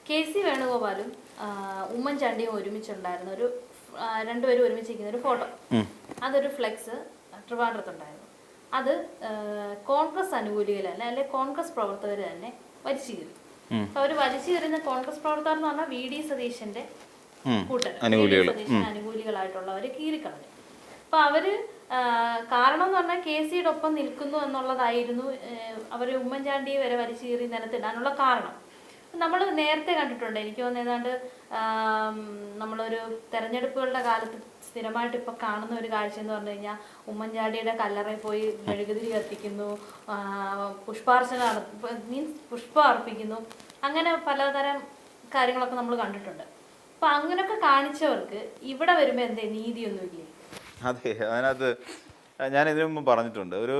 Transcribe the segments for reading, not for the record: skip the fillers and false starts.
K C. വേണുഗോപാലും ഉമ്മൻചാണ്ടിയും ഒരുമിച്ചുണ്ടായിരുന്ന ഒരു രണ്ടുപേരും ഒരുമിച്ചിരിക്കുന്ന ഒരു ഫോട്ടോ, അതൊരു ഫ്ലെക്സ് ട്രിവാൻഡ്രത്തുണ്ടായിരുന്നു. അത് കോൺഗ്രസ് അനുകൂലികളല്ല, അല്ലെ കോൺഗ്രസ് പ്രവർത്തകർ തന്നെ വലിച്ചു കീറി. അപ്പൊ അവര് വലിച്ചു കീറുന്ന കോൺഗ്രസ് പ്രവർത്തകർ എന്ന് പറഞ്ഞാൽ വി.ഡി. സതീശന്റെ കൂട്ടർ, അനുകൂലികളായിട്ടുള്ളവര് കീറിക്കളഞ്ഞു. അപ്പൊ അവര് കാരണം എന്ന് പറഞ്ഞാൽ കെ.സിയുടെ ഒപ്പം നിൽക്കുന്നു എന്നുള്ളതായിരുന്നു അവര് ഉമ്മൻചാണ്ടിയെ വരെ വലിച്ചു കീറി നിലത്തിടാനുള്ള കാരണം. നമ്മൾ നേരത്തെ കണ്ടിട്ടുണ്ട്, എനിക്ക് തോന്നുന്നു ഏതാണ്ട് നമ്മളൊരു തെരഞ്ഞെടുപ്പുകളുടെ കാലത്ത് സ്ഥിരമായിട്ട് ഇപ്പൊ കാണുന്ന ഒരു കാഴ്ച എന്ന് പറഞ്ഞു കഴിഞ്ഞാൽ ഉമ്മൻചാണ്ടിയുടെ കല്ലറയിൽ പോയി മെഴുകുതിരി കത്തിക്കുന്നു, പുഷ്പം അർപ്പിക്കുന്നു, അങ്ങനെ പലതരം കാര്യങ്ങളൊക്കെ നമ്മൾ കണ്ടിട്ടുണ്ട്. അപ്പൊ അങ്ങനെയൊക്കെ കാണിച്ചവർക്ക് ഇവിടെ വരുമ്പോ എന്തേ നീതിയൊന്നുമില്ലേ? അതെ, അതിനകത്ത് ഞാൻ ഇതിനു മുമ്പ് പറഞ്ഞിട്ടുണ്ട്, ഒരു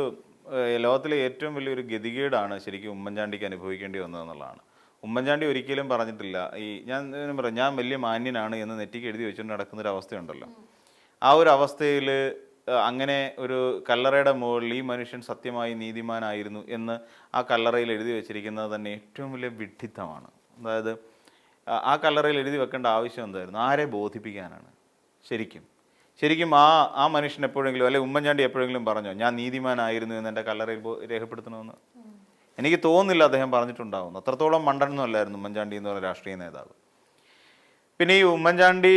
ലോകത്തിലെ ഏറ്റവും വലിയൊരു ഗതികേടാണ് ശരിക്കും ഉമ്മൻചാണ്ടിക്ക് അനുഭവിക്കേണ്ടി വന്നതെന്നുള്ളതാണ്. ഉമ്മൻചാണ്ടി ഒരിക്കലും പറഞ്ഞിട്ടില്ല ഞാൻ വലിയ മാന്യനാണ് എന്ന് നെറ്റിക്ക് എഴുതി വെച്ചുകൊണ്ട് നടക്കുന്നൊരു അവസ്ഥയുണ്ടല്ലോ. ആ ഒരു അവസ്ഥയിൽ അങ്ങനെ ഒരു കല്ലറയുടെ മുകളിൽ ഈ മനുഷ്യൻ സത്യമായി നീതിമാനായിരുന്നു എന്ന് ആ കല്ലറയിൽ എഴുതി വെച്ചിരിക്കുന്നത് തന്നെ ഏറ്റവും വലിയ വിഡ്ഢിത്തമാണ്. അതായത് ആ കല്ലറയിൽ എഴുതി വെക്കേണ്ട ആവശ്യം എന്തായിരുന്നു? ആരെ ബോധിപ്പിക്കാനാണ്? ശരിക്കും ആ മനുഷ്യൻ എപ്പോഴെങ്കിലും, അല്ലെ ഉമ്മൻചാണ്ടി എപ്പോഴെങ്കിലും പറഞ്ഞോ ഞാൻ നീതിമാനായിരുന്നു എന്ന് എൻ്റെ കല്ലറയിൽ രേഖപ്പെടുത്തണമെന്ന്? എനിക്ക് തോന്നുന്നില്ല അദ്ദേഹം പറഞ്ഞിട്ടുണ്ടാവുന്നു. അത്രത്തോളം മണ്ടനൊന്നും അല്ലായിരുന്നു ഉമ്മൻചാണ്ടി എന്ന് പറയുന്ന രാഷ്ട്രീയ നേതാവ്. പിന്നെ ഈ ഉമ്മൻചാണ്ടി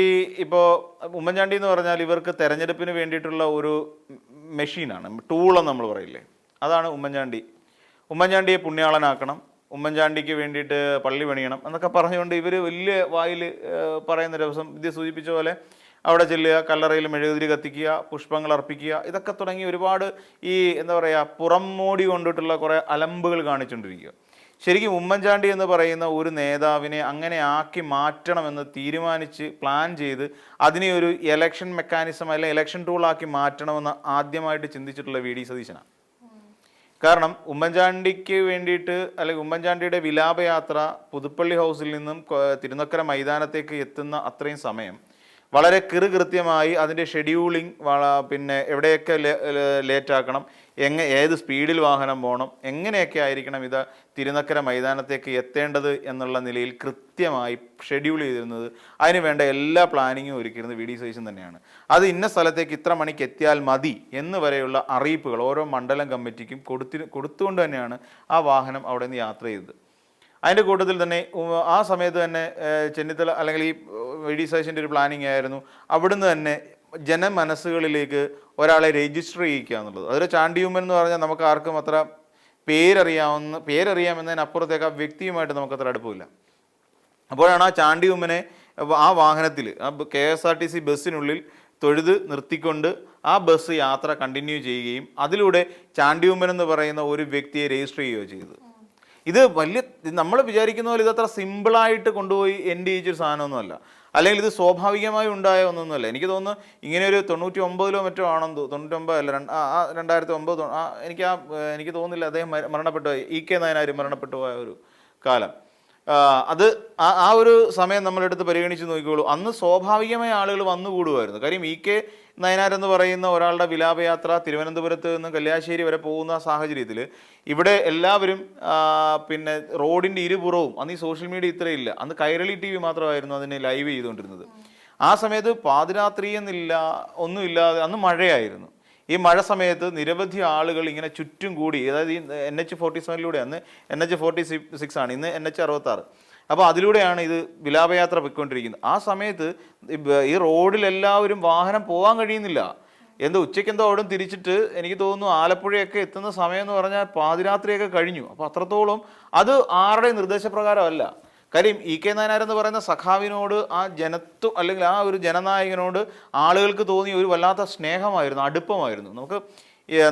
എന്ന് പറഞ്ഞാൽ ഇവർക്ക് തെരഞ്ഞെടുപ്പിന് വേണ്ടിയിട്ടുള്ള ഒരു മെഷീനാണ്, ടൂളെന്ന് നമ്മൾ പറയില്ലേ, അതാണ് ഉമ്മൻചാണ്ടിയെ പുണ്യാളനാക്കണം, ഉമ്മൻചാണ്ടിക്ക് വേണ്ടിയിട്ട് പള്ളി പണിയണം എന്നൊക്കെ പറഞ്ഞുകൊണ്ട് ഇവർ വലിയ വായിൽ പറയുന്ന ദിവസം ഇത് സൂചിപ്പിച്ച പോലെ അവിടെ ചെല്ലുക, കല്ലറയിൽ മെഴുകുതിരി കത്തിക്കുക, പുഷ്പങ്ങൾ അർപ്പിക്കുക, ഇതൊക്കെ തുടങ്ങി ഒരുപാട് ഈ പുറം മോടി കൊണ്ടിട്ടുള്ള കുറേ അലമ്പുകൾ കാണിച്ചുകൊണ്ടിരിക്കുക. ശരിക്കും ഉമ്മൻചാണ്ടി എന്ന് പറയുന്ന ഒരു നേതാവിനെ അങ്ങനെ ആക്കി മാറ്റണമെന്ന് തീരുമാനിച്ച് പ്ലാൻ ചെയ്ത് അതിനെ ഒരു ഇലക്ഷൻ മെക്കാനിസം അല്ലെങ്കിൽ ഇലക്ഷൻ ടൂളാക്കി മാറ്റണമെന്ന് ആദ്യമായിട്ട് ചിന്തിച്ചിട്ടുള്ള വി.ഡി. സതീശനാണ്. കാരണം ഉമ്മൻചാണ്ടിക്ക് വേണ്ടിയിട്ട്, അല്ലെങ്കിൽ ഉമ്മൻചാണ്ടിയുടെ വിലാപയാത്ര പുതുപ്പള്ളി ഹൗസിൽ നിന്നും തിരുനക്കര മൈതാനത്തേക്ക് എത്തുന്ന അത്രയും സമയം വളരെ കൃത്യമായി അതിൻ്റെ ഷെഡ്യൂളിങ്, പിന്നെ എവിടെയൊക്കെ ലേറ്റാക്കണം, ഏത് സ്പീഡിൽ വാഹനം പോകണം, എങ്ങനെയൊക്കെ ആയിരിക്കണം ഇത് തിരുനക്കര മൈതാനത്തേക്ക് എത്തേണ്ടത് എന്നുള്ള നിലയിൽ കൃത്യമായി ഷെഡ്യൂൾ ചെയ്തിരുന്നത്, അതിന് വേണ്ട എല്ലാ പ്ലാനിങ്ങും ഒരുക്കിയിരുന്നത് വി.ഡി. സതീശൻ തന്നെയാണ്. അത് ഇന്ന സ്ഥലത്തേക്ക് ഇത്ര മണിക്ക് എത്തിയാൽ മതി എന്ന് വരെയുള്ള അറിയിപ്പുകൾ ഓരോ മണ്ഡലം കമ്മിറ്റിക്കും കൊടുത്തുകൊണ്ട് തന്നെയാണ് ആ വാഹനം അവിടെ നിന്ന് യാത്ര ചെയ്തത്. അതിൻ്റെ കൂട്ടത്തിൽ തന്നെ ആ സമയത്ത് തന്നെ ചെന്നിത്തല അല്ലെങ്കിൽ ഈ വി.ഡി. സതീശൻ്റെ ഒരു പ്ലാനിങ് ആയിരുന്നു അവിടുന്ന് തന്നെ ജനമനസ്സുകളിലേക്ക് ഒരാളെ രജിസ്റ്റർ ചെയ്യിക്കുക എന്നുള്ളത്. അതൊരു ചാണ്ടിയുമ്മൻ എന്ന് പറഞ്ഞാൽ നമുക്ക് ആർക്കും അത്ര പേരറിയാമെന്നതിനപ്പുറത്തേക്ക് ആ വ്യക്തിയുമായിട്ട് നമുക്കത്ര അടുപ്പമില്ല. അപ്പോഴാണ് ആ ചാണ്ടിയുമ്മനെ ആ വാഹനത്തിൽ, ആ KSRTC ബസ്സിനുള്ളിൽ തൊഴുത് നിർത്തിക്കൊണ്ട് ആ ബസ് യാത്ര കണ്ടിന്യൂ ചെയ്യുകയും അതിലൂടെ ചാണ്ടിയുമ്മൻ എന്ന് പറയുന്ന ഒരു വ്യക്തിയെ രജിസ്റ്റർ ചെയ്യുകയോ ചെയ്തത്. ഇത് നമ്മൾ വിചാരിക്കുന്ന പോലെ ഇതത്ര സിമ്പിളായിട്ട് കൊണ്ടുപോയി എൻഡ് ചെയ്യിച്ചൊരു സാധനമൊന്നുമല്ല, അല്ലെങ്കിൽ ഇത് സ്വാഭാവികമായി ഉണ്ടായ ഒന്നൊന്നുമല്ല. എനിക്ക് തോന്നുന്നു ഇങ്ങനെ ഒരു 99 മറ്റോ ആണെന്ന്, 99 അല്ല 2009, എനിക്ക് തോന്നുന്നില്ല അദ്ദേഹം മരണപ്പെട്ടു, E.K. നായനാർ മരണപ്പെട്ടു പോയ ഒരു കാലം. അത് ആ ഒരു സമയം നമ്മളെടുത്ത് പരിഗണിച്ച് നോക്കിക്കോളൂ. അന്ന് സ്വാഭാവികമായ ആളുകൾ വന്നുകൂടുമായിരുന്നു. കാര്യം E.K. നയനാർ എന്ന് പറയുന്ന ഒരാളുടെ വിലാപയാത്ര തിരുവനന്തപുരത്ത് നിന്ന് കല്യാശ്ശേരി വരെ പോകുന്ന സാഹചര്യത്തിൽ ഇവിടെ എല്ലാവരും പിന്നെ റോഡിൻ്റെ ഇരുപുറവും, അന്ന് ഈ സോഷ്യൽ മീഡിയ ഇത്രയില്ല, അന്ന് കൈരളി TV മാത്രമായിരുന്നു അതിനെ ലൈവ് ചെയ്തുകൊണ്ടിരുന്നത്. ആ സമയത്ത് പാതിരാത്രി എന്നില്ല, ഒന്നുമില്ലാതെ അന്ന് മഴയായിരുന്നു. ഈ മഴ സമയത്ത് നിരവധി ആളുകൾ ഇങ്ങനെ ചുറ്റും കൂടി, അതായത് ഈ NH47 അന്ന് NH46 ആണ്, ഇന്ന് NH66. അപ്പോൾ അതിലൂടെയാണ് ഇത് വിലാപയാത്ര പോയിക്കൊണ്ടിരിക്കുന്നത്. ആ സമയത്ത് ഈ റോഡിലെല്ലാവരും വാഹനം പോകാൻ കഴിയുന്നില്ല. ഉച്ചയ്ക്കെന്തോ അവിടെ തിരിച്ചിട്ട് എനിക്ക് തോന്നുന്നു ആലപ്പുഴയൊക്കെ എത്തുന്ന സമയം എന്ന് പറഞ്ഞാൽ പാതിരാത്രിയൊക്കെ കഴിഞ്ഞു. അപ്പോൾ അത്രത്തോളം അത് ആരുടെ നിർദ്ദേശപ്രകാരമല്ല. കാര്യം E.K. നായനാർ എന്ന് പറയുന്ന സഖാവിനോട്, ആ അല്ലെങ്കിൽ ആ ഒരു ജനനായകനോട് ആളുകൾക്ക് തോന്നിയ ഒരു വല്ലാത്ത സ്നേഹമായിരുന്നു, അടുപ്പമായിരുന്നു. നമുക്ക്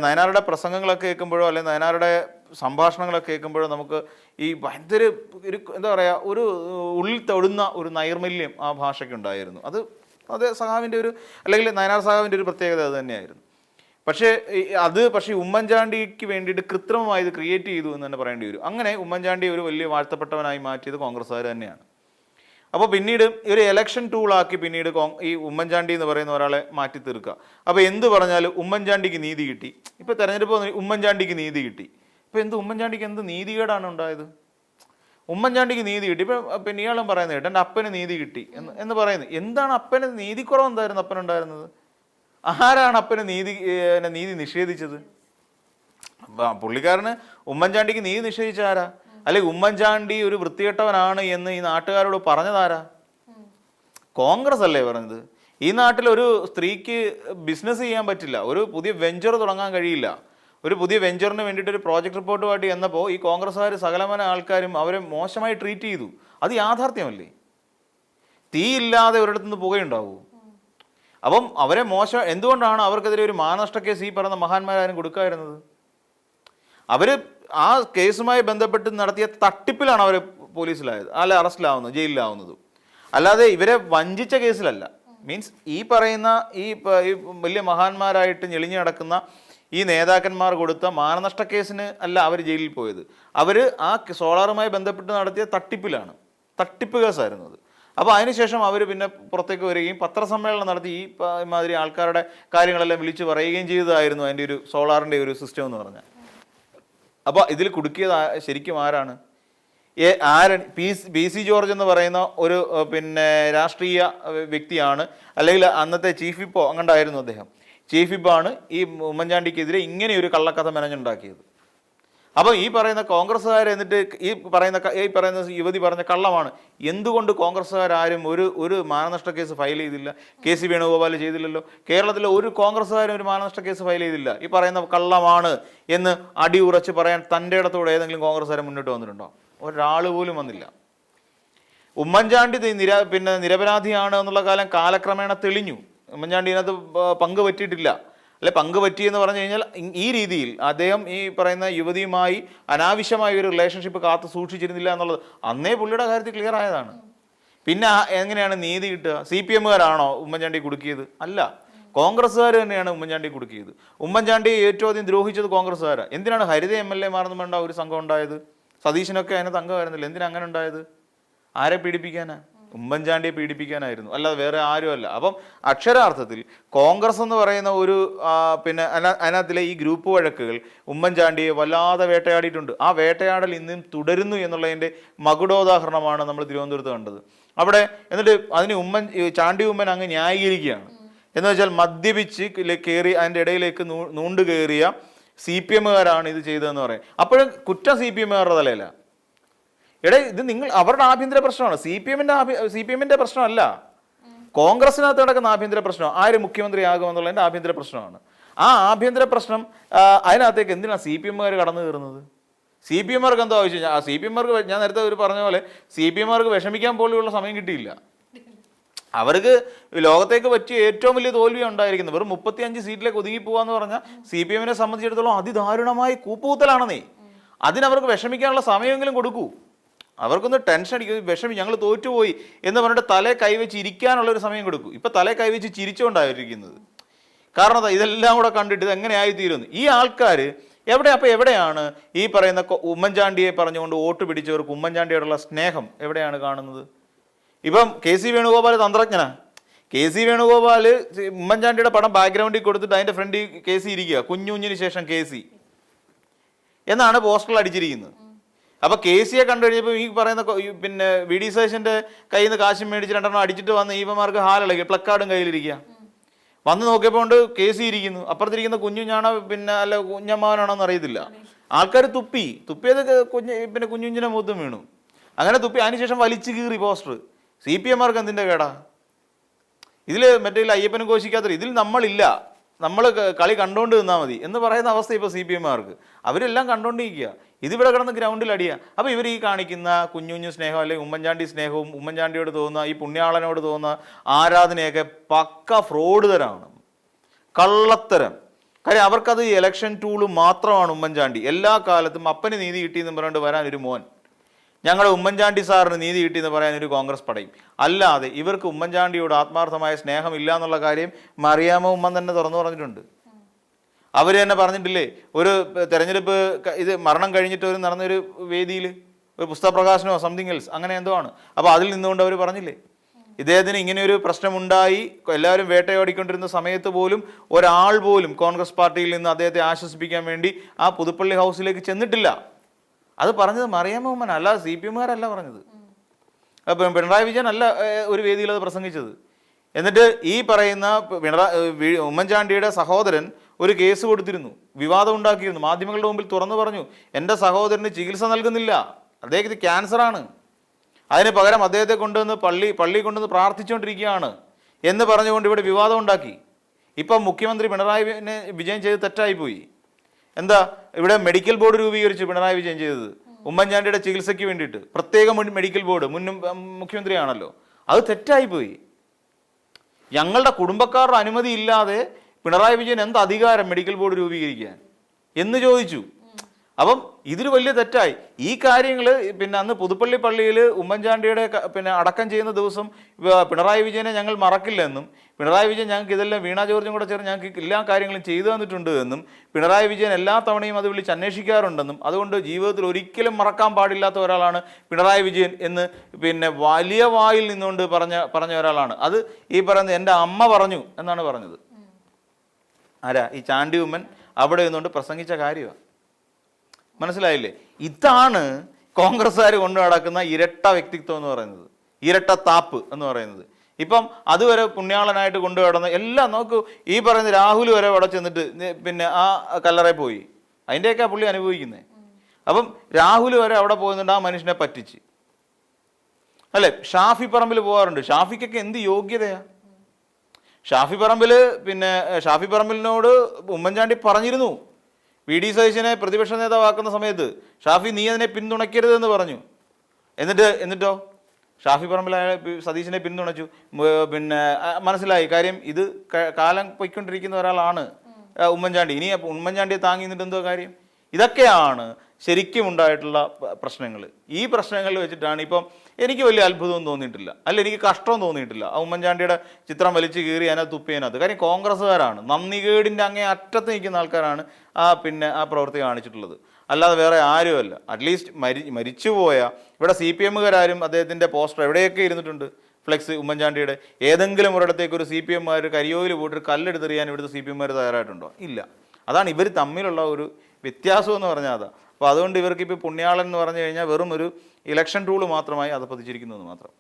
നയനാരുടെ പ്രസംഗങ്ങളൊക്കെ കേൾക്കുമ്പോഴോ അല്ലെങ്കിൽ നയനാരുടെ സംഭാഷണങ്ങളൊക്കെ കേൾക്കുമ്പോഴോ നമുക്ക് ഈ ഭയങ്കര ഒരു ഒരു ഉള്ളിൽ തൊടുന്ന ഒരു നൈർമല്യം ആ ഭാഷയ്ക്കുണ്ടായിരുന്നു. അത് സഖാവിൻ്റെ അല്ലെങ്കിൽ നയനാർ സഖാവിൻ്റെ ഒരു പ്രത്യേകത അത് തന്നെയായിരുന്നു. പക്ഷേ ഉമ്മൻചാണ്ടിക്ക് വേണ്ടിയിട്ട് കൃത്രിമമായി ഇത് ക്രിയേറ്റ് ചെയ്തു എന്ന് തന്നെ പറയേണ്ടി വരും. അങ്ങനെ ഉമ്മൻചാണ്ടി ഒരു വലിയ വാഴ്ത്തപ്പെട്ടവനായി മാറ്റിയത് കോൺഗ്രസ്സുകാർ തന്നെയാണ്. അപ്പോൾ പിന്നീട് ഒരു ഇലക്ഷൻ ടൂളാക്കി പിന്നീട് ഈ ഉമ്മൻചാണ്ടി എന്ന് പറയുന്ന ഒരാളെ മാറ്റി തീർക്കുക. അപ്പോൾ എന്ത് പറഞ്ഞാലും ഉമ്മൻചാണ്ടിക്ക് നീതി കിട്ടി. ഇപ്പോൾ തെരഞ്ഞെടുപ്പ് ഉമ്മൻചാണ്ടിക്ക് നീതി കിട്ടി. ഇപ്പോൾ ഉമ്മൻചാണ്ടിക്ക് എന്ത് നീതികേടാണ് ഉണ്ടായത്? ഉമ്മൻചാണ്ടിക്ക് നീതി കിട്ടി. ഇപ്പം പിന്നെ ഇയാളും പറയുന്നത് കേട്ടോ എൻ്റെ അപ്പന് നീതി കിട്ടി എന്ന് പറയുന്നത്. എന്താണ് അപ്പന് നീതിക്കുറവ് എന്തായിരുന്നു അപ്പനുണ്ടായിരുന്നത്? ആരാണ് അപ്പന് നീതി നിഷേധിച്ചത്? പുള്ളിക്കാരന് ഉമ്മൻചാണ്ടിക്ക് നീതി നിഷേധിച്ച ആരാ? അല്ലെങ്കിൽ ഉമ്മൻചാണ്ടി ഒരു വൃത്തികെട്ടവനാണ് എന്ന് ഈ നാട്ടുകാരോട് പറഞ്ഞതാരാ? കോൺഗ്രസ് അല്ലേ പറഞ്ഞത്? ഈ നാട്ടിൽ ഒരു സ്ത്രീക്ക് ബിസിനസ് ചെയ്യാൻ പറ്റില്ല, ഒരു പുതിയ വെഞ്ചർ തുടങ്ങാൻ കഴിയില്ല. ഒരു പുതിയ വെഞ്ചറിന് വേണ്ടിയിട്ട് ഒരു പ്രോജക്ട് റിപ്പോർട്ടുമായിട്ട് എന്നപ്പോൾ ഈ കോൺഗ്രസ്സുകാർ സകലമാന ആൾക്കാരും അവരെ മോശമായി ട്രീറ്റ് ചെയ്തു. അത് യാഥാർത്ഥ്യമല്ലേ? തീയില്ലാതെ ഒരിടത്തുനിന്ന് പുകയുണ്ടാവൂ. അപ്പം അവരെ എന്തുകൊണ്ടാണ് അവർക്കെതിരെ ഒരു മാനനഷ്ട കേസ് ഈ പറയുന്ന മഹാന്മാരാരും കൊടുക്കാതിരുന്നത്? അവർ ആ കേസുമായി ബന്ധപ്പെട്ട് നടത്തിയ തട്ടിപ്പിലാണ് അവർ പോലീസിലായത്, അല്ല അറസ്റ്റിലാവുന്നത്, ജയിലിലാവുന്നതും. അല്ലാതെ ഇവരെ വഞ്ചിച്ച കേസിലല്ല. മീൻസ് ഈ പറയുന്ന ഈ വലിയ മഹാന്മാരായിട്ട് ഞെളിഞ്ഞു നടക്കുന്ന ഈ നേതാക്കന്മാർ കൊടുത്ത മാനനഷ്ട കേസിന് അല്ല അവർ ജയിലിൽ പോയത്. അവർ ആ സോളാറുമായി ബന്ധപ്പെട്ട് നടത്തിയ തട്ടിപ്പ് കേസായിരുന്നു അത്. അപ്പോൾ അതിനുശേഷം അവർ പിന്നെ പുറത്തേക്ക് വരികയും പത്രസമ്മേളനം നടത്തി ഈ മാതിരി ആൾക്കാരുടെ കാര്യങ്ങളെല്ലാം വിളിച്ചു പറയുകയും ചെയ്തതായിരുന്നു അതിൻ്റെ ഒരു സോളാറിൻ്റെ ഒരു സിസ്റ്റം എന്ന് പറഞ്ഞാൽ. അപ്പോൾ ഇതിൽ കുടുക്കിയത് ശരിക്കും ആരാണ്? പി സി ജോർജ് എന്ന് പറയുന്ന ഒരു പിന്നെ രാഷ്ട്രീയ വ്യക്തിയാണ്, അല്ലെങ്കിൽ അന്നത്തെ ചീഫ് വിപ്പോ അങ്ങണ്ടായിരുന്നു അദ്ദേഹം. ചീഫ് വിപ്പാണ് ഈ ഉമ്മൻചാണ്ടിക്കെതിരെ ഇങ്ങനെ ഒരു കള്ളക്കഥ മെനഞ്ഞുണ്ടാക്കിയത്. അപ്പോൾ ഈ പറയുന്ന കോൺഗ്രസ്സുകാർ എന്നിട്ട് ഈ പറയുന്ന യുവതി പറഞ്ഞ കള്ളമാണ്. എന്തുകൊണ്ട് കോൺഗ്രസ്സുകാരും ഒരു മാനനഷ്ട കേസ് ഫയൽ ചെയ്തില്ല? KC വേണുഗോപാൽ ചെയ്തില്ലല്ലോ. കേരളത്തിലെ ഒരു കോൺഗ്രസ്സുകാരും ഒരു മാനനഷ്ട കേസ് ഫയൽ ചെയ്തില്ല. ഈ പറയുന്ന കള്ളമാണ് എന്ന് അടിയുറച്ച് പറയാൻ തൻ്റെ ഇടത്തോടെ ഏതെങ്കിലും കോൺഗ്രസ്സുകാരെ മുന്നോട്ട് വന്നിട്ടുണ്ടോ? ഒരാൾ പോലും വന്നില്ല. ഉമ്മൻചാണ്ടി നിരപരാധിയാണ് എന്നുള്ള കാലക്രമേണ തെളിഞ്ഞു. ഉമ്മൻചാണ്ടി ഇതിനകത്ത് പങ്ക് പറ്റിയിട്ടില്ല. അല്ലെ പങ്ക് പറ്റിയെന്ന് പറഞ്ഞു കഴിഞ്ഞാൽ ഈ രീതിയിൽ അദ്ദേഹം ഈ പറയുന്ന യുവതിയുമായി അനാവശ്യമായ ഒരു റിലേഷൻഷിപ്പ് കാത്തു സൂക്ഷിച്ചിരുന്നില്ല എന്നുള്ളത് അന്നേ പുള്ളിയുടെ കാര്യത്തിൽ ക്ലിയർ ആയതാണ്. പിന്നെ എങ്ങനെയാണ് നീതി കിട്ടുക? CPM-കാരാണോ ഉമ്മൻചാണ്ടി കുടുക്കിയത്? അല്ല, കോൺഗ്രസ്സുകാർ തന്നെയാണ് ഉമ്മൻചാണ്ടി കുടുക്കിയത്. ഉമ്മൻചാണ്ടിയെ ഏറ്റവും അധികം ദ്രോഹിച്ചത് കോൺഗ്രസ്സുകാരാണ്. എന്തിനാണ് ഹരിത MLA-മാരെന്ന് വേണ്ട ഒരു സംഘം ഉണ്ടായത്? സതീശനൊക്കെ അതിനകത്ത് അംഗമായിരുന്നില്ല. എന്തിനാ അങ്ങനെ ഉണ്ടായത്? ആരെ പീഡിപ്പിക്കാനാ? ഉമ്മൻചാണ്ടിയെ പീഡിപ്പിക്കാനായിരുന്നു, അല്ലാതെ വേറെ ആരുമല്ല. അപ്പം അക്ഷരാർത്ഥത്തിൽ കോൺഗ്രസ് എന്ന് പറയുന്ന ഒരു അതിനകത്തിലെ ഈ ഗ്രൂപ്പ് വഴക്കുകൾ ഉമ്മൻചാണ്ടിയെ വല്ലാതെ വേട്ടയാടിയിട്ടുണ്ട്. ആ വേട്ടയാടൽ ഇന്നും തുടരുന്നു എന്നുള്ളതിൻ്റെ മകുടോദാഹരണമാണ് നമ്മൾ തിരുവനന്തപുരത്ത് കണ്ടത്. അവിടെ എന്നിട്ട് അതിന് ചാണ്ടി ഉമ്മൻ അങ്ങ് ന്യായീകരിക്കുകയാണ്. എന്ന് വെച്ചാൽ മദ്യപിച്ച് കയറി അതിൻ്റെ ഇടയിലേക്ക് നൂണ്ട് കയറിയ CPM-കാരാണ് ഇത് ചെയ്തതെന്ന് പറയും. അപ്പോഴും കുറ്റം CPM-കാരുടെ തലയില. ഇത് അവരുടെ ആഭ്യന്തര പ്രശ്നമാണ്. CPM-ന്റെ പ്രശ്നമല്ല, കോൺഗ്രസിനകത്ത് നടക്കുന്ന ആഭ്യന്തര പ്രശ്നം. ആര് മുഖ്യമന്ത്രിയാകുമെന്നുള്ളതിൻ്റെ ആഭ്യന്തര പ്രശ്നമാണ്. ആ ആഭ്യന്തര പ്രശ്നം അതിനകത്തേക്ക് എന്തിനാണ് CPM-കാർ കടന്നു കയറുന്നത്? CPM-മാർക്ക് എന്താ ആവശ്യം? CPM-മാർക്ക് ഞാൻ നേരത്തെ പറഞ്ഞ പോലെ CPM-മാർക്ക് വിഷമിക്കാൻ പോലുള്ള സമയം കിട്ടിയില്ല. അവർക്ക് ലോകത്തേക്ക് പറ്റിയ ഏറ്റവും വലിയ തോൽവി ഉണ്ടായിരിക്കുന്നത് വെറും 35 സീറ്റിലേക്ക് ഒതുങ്ങി പോകാന്ന് പറഞ്ഞാൽ CPM-നെ സംബന്ധിച്ചിടത്തോളം അതിദാരുണമായി കൂപ്പുകുത്തലാണെന്നേ. അതിനവർക്ക് വിഷമിക്കാനുള്ള സമയമെങ്കിലും കൊടുക്കൂ. അവർക്കൊന്ന് ടെൻഷൻ അടിക്കും, ഞങ്ങൾ തോറ്റുപോയി എന്ന് പറഞ്ഞിട്ട് തലേ കൈവച്ച് ഇരിക്കാനുള്ളൊരു സമയം കൊടുക്കൂ. ഇപ്പം തലേ കൈവച്ച് ചിരിച്ചുകൊണ്ടായിരിക്കുന്നത്. കാരണം ഇതെല്ലാം കൂടെ കണ്ടിട്ട് ഇത് എങ്ങനെയായിത്തീരുന്നു? ഈ ആൾക്കാർ എവിടെയാണ് ഈ പറയുന്ന ഉമ്മൻചാണ്ടിയെ പറഞ്ഞുകൊണ്ട് വോട്ട് പിടിച്ചവർക്ക് ഉമ്മൻചാണ്ടിയോടുള്ള സ്നേഹം എവിടെയാണ് കാണുന്നത്? ഇപ്പം KC വേണുഗോപാൽ തന്ത്രജ്ഞനാ. KC വേണുഗോപാൽ ഉമ്മൻചാണ്ടിയുടെ പടം ബാക്ക്ഗ്രൗണ്ടിൽ കൊടുത്തിട്ട് അതിൻ്റെ ഫ്രണ്ടിൽ KC ഇരിക്കുക, കുഞ്ഞുഞ്ഞിന് ശേഷം KC എന്നാണ് പോസ്റ്ററിൽ അടിച്ചിരിക്കുന്നത്. അപ്പോൾ KC-യെ കണ്ടു കഴിഞ്ഞപ്പോൾ ഈ പറയുന്ന VD സതീശൻ്റെ കയ്യിൽ നിന്ന് കാശും മേടിച്ച് 2 അടിച്ചിട്ട് വന്ന് ഈവന്മാർക്ക് ഹാലിളകി പ്ലക്കാർഡും കയ്യിലിരിക്കുക. വന്ന് നോക്കിയപ്പോൾ കൊണ്ട് KC ഇരിക്കുന്നു, അപ്പുറത്തിരിക്കുന്ന കുഞ്ഞുഞ്ഞാണോ അല്ല കുഞ്ഞമ്മാവനാണോ എന്ന് അറിയത്തില്ല. ആൾക്കാർ തുപ്പിയത് കുഞ്ഞുഞ്ഞിനെ മുഖത്തും വീണു. അങ്ങനെ തുപ്പി അതിനുശേഷം വലിച്ചു കീറി പോസ്റ്റർ. CPM-മാർക്ക് എന്തിൻ്റെ കേടാ? ഇതിൽ മറ്റേ അയ്യപ്പനും കോശിക്കാത്ത ഇതിൽ നമ്മളില്ല, നമ്മൾ കളി കണ്ടുകൊണ്ട് നിന്നാൽ മതി എന്ന് പറയുന്ന അവസ്ഥ ഇപ്പോൾ CPM-മാർക്ക്. അവരെല്ലാം കണ്ടുകൊണ്ടിരിക്കുക, ഇതിവിടെ കിടന്ന് ഗ്രൗണ്ടിൽ അടിയുക. അപ്പോൾ ഇവർ ഈ കാണിക്കുന്ന കുഞ്ഞുഞ്ഞു സ്നേഹം അല്ലെങ്കിൽ ഉമ്മൻചാണ്ടി സ്നേഹവും ഉമ്മൻചാണ്ടിയോട് തോന്നുന്ന ഈ പുണ്യാളനോട് തോന്നുന്ന ആരാധനയൊക്കെ പക്ക ഫ്രോഡ് തരമാണ്, കള്ളത്തരം. കാര്യം അവർക്കത് ഇലക്ഷൻ ടൂള് മാത്രമാണ് ഉമ്മൻചാണ്ടി. എല്ലാ കാലത്തും അപ്പന് നീതി കിട്ടിയെന്ന് പറഞ്ഞുകൊണ്ട് വരാനൊരു മോൻ, ഞങ്ങളുടെ ഉമ്മൻചാണ്ടി സാറിന് നീതി കിട്ടിയെന്ന് പറയാനൊരു കോൺഗ്രസ് പടയും. അല്ലാതെ ഇവർക്ക് ഉമ്മൻചാണ്ടിയോട് ആത്മാർത്ഥമായ സ്നേഹമില്ല എന്നുള്ള കാര്യം മറിയാമ്മ ഉമ്മൻ തന്നെ തുറന്നു പറഞ്ഞിട്ടുണ്ട്. അവർ തന്നെ പറഞ്ഞിട്ടില്ലേ, ഒരു തെരഞ്ഞെടുപ്പ് ഇത് മരണം കഴിഞ്ഞിട്ട് ഒരു നടന്നൊരു വേദിയിൽ ഒരു പുസ്തക പ്രകാശനമോ സംതിങ് എൽസ് അങ്ങനെ എന്തോ ആണ്. അപ്പോൾ അതിൽ നിന്നുകൊണ്ട് അവർ പറഞ്ഞില്ലേ, ഇദ്ദേഹത്തിന് ഇങ്ങനെയൊരു പ്രശ്നമുണ്ടായി, എല്ലാവരും വേട്ടയാടിക്കൊണ്ടിരുന്ന സമയത്ത് പോലും ഒരാൾ പോലും കോൺഗ്രസ് പാർട്ടിയിൽ നിന്ന് അദ്ദേഹത്തെ ആശ്വസിപ്പിക്കാൻ വേണ്ടി ആ പുതുപ്പള്ളി ഹൗസിലേക്ക് ചെന്നിട്ടില്ല. അത് പറഞ്ഞത് മറിയാമ്മ ഉമ്മൻ, അല്ലാതെ CPM-കാരല്ല പറഞ്ഞത്. അപ്പം പിണറായി വിജയൻ അല്ല ഒരു വേദിയിൽ അത് പ്രസംഗിച്ചത്. എന്നിട്ട് ഈ പറയുന്ന ഉമ്മൻചാണ്ടിയുടെ സഹോദരൻ ഒരു കേസ് കൊടുത്തിരുന്നു, വിവാദം ഉണ്ടാക്കിയിരുന്നു, മാധ്യമങ്ങളുടെ മുമ്പിൽ തുറന്നു പറഞ്ഞു, എൻ്റെ സഹോദരന് ചികിത്സ നൽകുന്നില്ല, അദ്ദേഹത്തിന് ക്യാൻസറാണ്, അതിന് പകരം അദ്ദേഹത്തെ കൊണ്ടുവന്ന് പള്ളി കൊണ്ടുവന്ന് പ്രാർത്ഥിച്ചുകൊണ്ടിരിക്കുകയാണ് എന്ന് പറഞ്ഞുകൊണ്ട് ഇവിടെ വിവാദം ഉണ്ടാക്കി. ഇപ്പം മുഖ്യമന്ത്രി പിണറായി വിജയൻ ചെയ്ത് തെറ്റായിപ്പോയി. എന്താ ഇവിടെ മെഡിക്കൽ ബോർഡ് രൂപീകരിച്ചു പിണറായി വിജയൻ ചെയ്തത് ഉമ്മൻചാണ്ടിയുടെ ചികിത്സയ്ക്ക് വേണ്ടിയിട്ട്, പ്രത്യേക മെഡിക്കൽ ബോർഡ്, മുഖ്യമന്ത്രിയാണല്ലോ, അത് തെറ്റായിപ്പോയി. ഞങ്ങളുടെ കുടുംബക്കാരുടെ അനുമതി ഇല്ലാതെ പിണറായി വിജയൻ എന്ത് അധികാരം മെഡിക്കൽ ബോർഡ് രൂപീകരിക്കാൻ എന്ന് ചോദിച്ചു. അപ്പം ഇതൊരു വലിയ തെറ്റായി. ഈ കാര്യങ്ങൾ പിന്നെ അന്ന് പുതുപ്പള്ളി പള്ളിയിൽ ഉമ്മൻചാണ്ടിയുടെ പിന്നെ അടക്കം ചെയ്യുന്ന ദിവസം പിണറായി വിജയനെ ഞങ്ങൾ മറക്കില്ലെന്നും, പിണറായി വിജയൻ ഞങ്ങൾക്ക് ഇതെല്ലാം വീണ ജോർജും കൂടെ ചേർന്ന് ഞങ്ങൾക്ക് എല്ലാ കാര്യങ്ങളും ചെയ്തു തന്നിട്ടുണ്ട് എന്നും, പിണറായി വിജയൻ എല്ലാ തവണയും അത് വിളിച്ച് അന്വേഷിക്കാറുണ്ടെന്നും, അതുകൊണ്ട് ജീവിതത്തിൽ ഒരിക്കലും മറക്കാൻ പാടില്ലാത്ത ഒരാളാണ് പിണറായി വിജയൻ എന്ന് പിന്നെ വലിയ വായിൽ നിന്നുകൊണ്ട് പറഞ്ഞ ഒരാളാണ്. അത് ഈ പറയുന്നത് എൻ്റെ അമ്മ പറഞ്ഞു എന്നാണ് പറഞ്ഞത്. ആരാ? ഈ ചാണ്ടി ഉമ്മൻ അവിടെ നിന്നുകൊണ്ട് പ്രസംഗിച്ച കാര്യമാണ്. മനസ്സിലായില്ലേ? ഇതാണ് കോൺഗ്രസ്സുകാർ കൊണ്ടു നടക്കുന്ന ഇരട്ട വ്യക്തിത്വം എന്ന് പറയുന്നത്, ഇരട്ട താപ്പ് എന്ന് പറയുന്നത്. ഇപ്പം അതുവരെ പുണ്യാളനായിട്ട് കൊണ്ടു നടന്ന എല്ലാം നോക്കൂ. ഈ പറയുന്ന രാഹുൽ വരെ അവിടെ ചെന്നിട്ട് പിന്നെ ആ കല്ലറ പോയി, അതിൻ്റെയൊക്കെ പുള്ളി അനുഭവിക്കുന്നത്. അപ്പം രാഹുൽ വരെ അവിടെ പോകുന്നുണ്ട് ആ മനുഷ്യനെ പറ്റിച്ച്, അല്ലെ? ഷാഫി പറമ്പിൽ പോകാറുണ്ട്. ഷാഫിക്കൊക്കെ എന്ത് യോഗ്യതയാ? ഷാഫി പറമ്പിലിനോട് ഉമ്മൻചാണ്ടി പറഞ്ഞിരുന്നു, VD സതീശനെ പ്രതിപക്ഷ നേതാവാക്കുന്ന സമയത്ത്, ഷാഫി നീ അതിനെ പിന്തുണയ്ക്കരുതെന്ന് പറഞ്ഞു. എന്നിട്ടോ ഷാഫി പറമ്പിൽ സതീശനെ പിന്തുണച്ചു. പിന്നെ മനസ്സിലായി കാര്യം, ഇത് കാലം പൊയ്ക്കൊണ്ടിരിക്കുന്ന ഒരാളാണ് ഉമ്മൻചാണ്ടി. ഇനി ഉമ്മൻചാണ്ടിയെ താങ്ങി നിന്നിട്ട് എന്തോ കാര്യം? ഇതൊക്കെയാണ് ശരിക്കും ഉണ്ടായിട്ടുള്ള പ്രശ്നങ്ങൾ. ഈ പ്രശ്നങ്ങളിൽ വെച്ചിട്ടാണ് ഇപ്പം എനിക്ക് വലിയ അത്ഭുതവും തോന്നിയിട്ടില്ല, അല്ല എനിക്ക് കഷ്ടവും തോന്നിയിട്ടില്ല ആ ഉമ്മൻചാണ്ടിയുടെ ചിത്രം വലിച്ചു കീറി അതിനകത്ത് തുപ്പിയതിനകത്ത്. കാര്യം കോൺഗ്രസ്സുകാരാണ്, നന്ദികേടിൻ്റെ അങ്ങേ അറ്റത്ത് നിൽക്കുന്ന ആൾക്കാരാണ് ആ പ്രവൃത്തി കാണിച്ചിട്ടുള്ളത്, അല്ലാതെ വേറെ ആരുമല്ല. അറ്റ്ലീസ്റ്റ് മരിച്ചുപോയ ഇവിടെ CPM-കാരും അദ്ദേഹത്തിൻ്റെ പോസ്റ്റർ എവിടെയൊക്കെ ഇരുന്നിട്ടുണ്ട്, ഫ്ലെക്സ് ഉമ്മൻചാണ്ടിയുടെ. ഏതെങ്കിലും ഒരിടത്തേക്ക് ഒരു CPM-കാർ കരിയോയിൽ പോയിട്ട് കല്ലെടുത്തെറിയാൻ ഇവിടുത്തെ CPM-കാർ തയ്യാറായിട്ടുണ്ടോ? ഇല്ല. അതാണ് ഇവർ തമ്മിലുള്ള ഒരു വ്യത്യാസം എന്ന് പറഞ്ഞാൽ അതാ. അപ്പോൾ അതുകൊണ്ട് ഇവർക്ക് ഇപ്പോൾ പുണ്യാളൻ എന്ന് പറഞ്ഞു കഴിഞ്ഞാൽ വെറും ഒരു ഇലക്ഷൻ ടൂൾ മാത്രമായി അത് പതിച്ചിരിക്കുന്നു എന്ന് മാത്രം.